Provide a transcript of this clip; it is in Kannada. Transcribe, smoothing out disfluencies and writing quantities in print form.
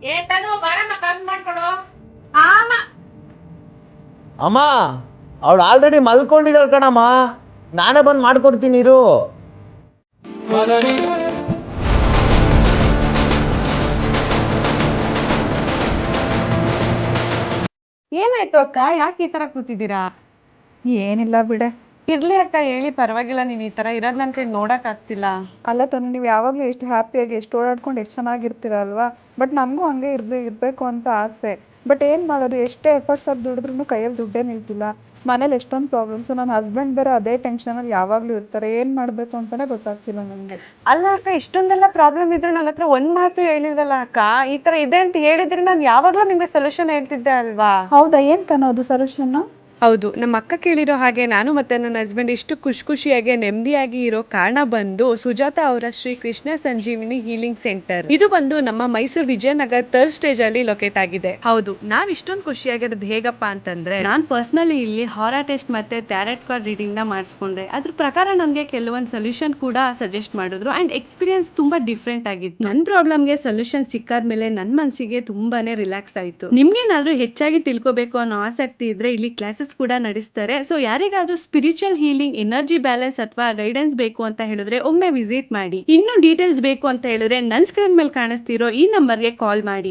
ಏತನು ಬಾರಮ್ಮ ಕಮ್ಮಿ ಮಾಡ್ಕೊಡು. ಅಮ್ಮ ಅವಳು ಆಲ್ರೆಡಿ ಮಲ್ಕೊಂಡಿದ್ದಾಳೆ ಕಣಮ್ಮ, ನಾನೇ ಬಂದು ಮಾಡ್ಕೊಡ್ತೀನಿ ಇರು. ಏನಾಯ್ತು ಅಕ್ಕ, ಯಾಕೆ ಈ ತರ ಕೂತಿದ್ದೀರಾ? ಏನಿಲ್ಲ ಬಿಡೆ. ಇರ್ಲಿ ಅಕ್ಕ, ಹೇಳಿ, ಪರವಾಗಿಲ್ಲ. ನೀವು ಈ ತರ ಇರೋದ್ ನನ್ ಕೈ ನೋಡಕ್ ಆಗ್ತಿಲ್ಲ. ಅಲ್ಲ ತನು, ನೀವು ಯಾವಾಗಲೂ ಎಷ್ಟು ಹ್ಯಾಪಿಯಾಗಿ ಎಷ್ಟು ಓಡಾಡ್ಕೊಂಡು ಎಷ್ಟು ಚೆನ್ನಾಗಿರ್ತೀರ ಅಲ್ವಾ. ಬಟ್ ನಮಗೂ ಹಂಗೆ ಇರಬೇಕು ಅಂತ ಆಸೆ. ಬಟ್ ಏನು ಮಾಡೋದು, ಎಷ್ಟೇ ಎಫರ್ಟ್ಸ್ ಅದು ದುಡಿದ್ರೂ ಕೈಯಲ್ಲಿ ದುಡ್ಡೇ ನಿಲ್ತಿಲ್ಲ. ಮನೇಲಿ ಎಷ್ಟೊಂದು ಪ್ರಾಬ್ಲಮ್ಸು. ನನ್ನ ಹಸ್ಬೆಂಡ್ ಬೇರೆ ಅದೇ ಟೆನ್ಷನಲ್ಲಿ ಯಾವಾಗಲೂ ಇರ್ತಾರೆ. ಏನು ಮಾಡಬೇಕು ಅಂತಲೇ ಗೊತ್ತಾಗ್ತಿಲ್ಲ ನನಗೆ. ಅಲ್ಲ ಅಕ್ಕ, ಇಷ್ಟೊಂದೆಲ್ಲ ಪ್ರಾಬ್ಲಮ್ ಇದ್ರು ನನ್ನ ಹತ್ರ ಒಂದ್ ಮಾತು ಹೇಳಿದಲ್ಲ ಅಕ್ಕ. ಈ ತರ ಇದೆ ಅಂತ ಹೇಳಿದ್ರೆ ನಾನು ಯಾವಾಗ್ಲೂ ನಿಮ್ಗೆ ಸೊಲ್ಯೂಷನ್ ಹೇಳ್ತಿದ್ದೆ ಅಲ್ವಾ? ಹೌದಾ, ಏನು ತನೋ ಅದು ಸೊಲ್ಯೂಷನ್ನು? ಹೌದು, ನಮ್ಮ ಅಕ್ಕ ಕೇಳಿರೋ ಹಾಗೆ ನಾನು ಮತ್ತೆ ನನ್ನ ಹಸ್ಬೆಂಡ್ ಇಷ್ಟು ಖುಷಿಯಾಗಿ ನೆಮ್ಮದಿಯಾಗಿ ಇರೋ ಕಾರಣ ಬಂದು ಸುಜಾತ ಅವರ ಶ್ರೀ ಕೃಷ್ಣ ಸಂಜೀವಿನಿ ಹೀಲಿಂಗ್ ಸೆಂಟರ್. ಇದು ಬಂದು ನಮ್ಮ ಮೈಸೂರು ವಿಜಯನಗರ ಥರ್ಡ್ ಸ್ಟೇಜ್ ಅಲ್ಲಿ ಲೊಕೇಟ್ ಆಗಿದೆ. ಹೌದು, ನಾವ್ ಇಷ್ಟೊಂದು ಖುಷಿಯಾಗಿರೋದು ಹೇಗಪ್ಪ ಅಂತಂದ್ರೆ, ನಾನ್ ಪರ್ಸನಲಿ ಇಲ್ಲಿ ಹಾರಾ ಟೆಸ್ಟ್ ಮತ್ತೆ ಟ್ಯಾರೆಟ್ ಕಾರ್ಡ್ ರೀಡಿಂಗ್ ನ ಮಾಡಿಸ್ಕೊಂಡೆ. ಅದ್ರ ಪ್ರಕಾರ ನನ್ಗೆ ಕೆಲವೊಂದು ಸೊಲ್ಯೂಷನ್ ಕೂಡ ಸಜೆಸ್ಟ್ ಮಾಡಿದ್ರು. ಅಂಡ್ ಎಕ್ಸ್ಪೀರಿಯನ್ಸ್ ತುಂಬಾ ಡಿಫ್ರೆಂಟ್ ಆಗಿತ್ತು. ನನ್ನ ಪ್ರಾಬ್ಲಮ್ಗೆ ಸೊಲ್ಯೂಷನ್ ಸಿಕ್ಕಾದ್ಮೇಲೆ ನನ್ನ ಮನಸ್ಸಿಗೆ ತುಂಬಾನೇ ರಿಲ್ಯಾಕ್ಸ್ ಆಯ್ತು. ನಿಮ್ಗೇನಾದ್ರೂ ಹೆಚ್ಚಾಗಿ ತಿಳ್ಕೊಬೇಕು ಅನ್ನೋ ಆಸಕ್ತಿ ಇದ್ರೆ ಇಲ್ಲಿ ಕ್ಲಾಸಸ್ ಕೂಡ ನಡೆಸ್ತಾರೆ. ಸೊ ಯಾರಿಗಾದ್ರೂ ಸ್ಪಿರಿಚುವಲ್ ಹೀಲಿಂಗ್, ಎನರ್ಜಿ ಬ್ಯಾಲೆನ್ಸ್ ಅಥವಾ ಗೈಡೆನ್ಸ್ ಬೇಕು ಅಂತ ಹೇಳಿದ್ರೆ ಒಮ್ಮೆ ವಿಸಿಟ್ ಮಾಡಿ. ಇನ್ನೂ ಡೀಟೇಲ್ಸ್ ಬೇಕು ಅಂತ ಹೇಳಿದ್ರೆ ನನ್ನ ಸ್ಕ್ರೀನ್ ಮೇಲೆ ಕಾಣಿಸ್ತಿರೋ ಈ ನಂಬರ್ಗೆ ಕಾಲ್ ಮಾಡಿ.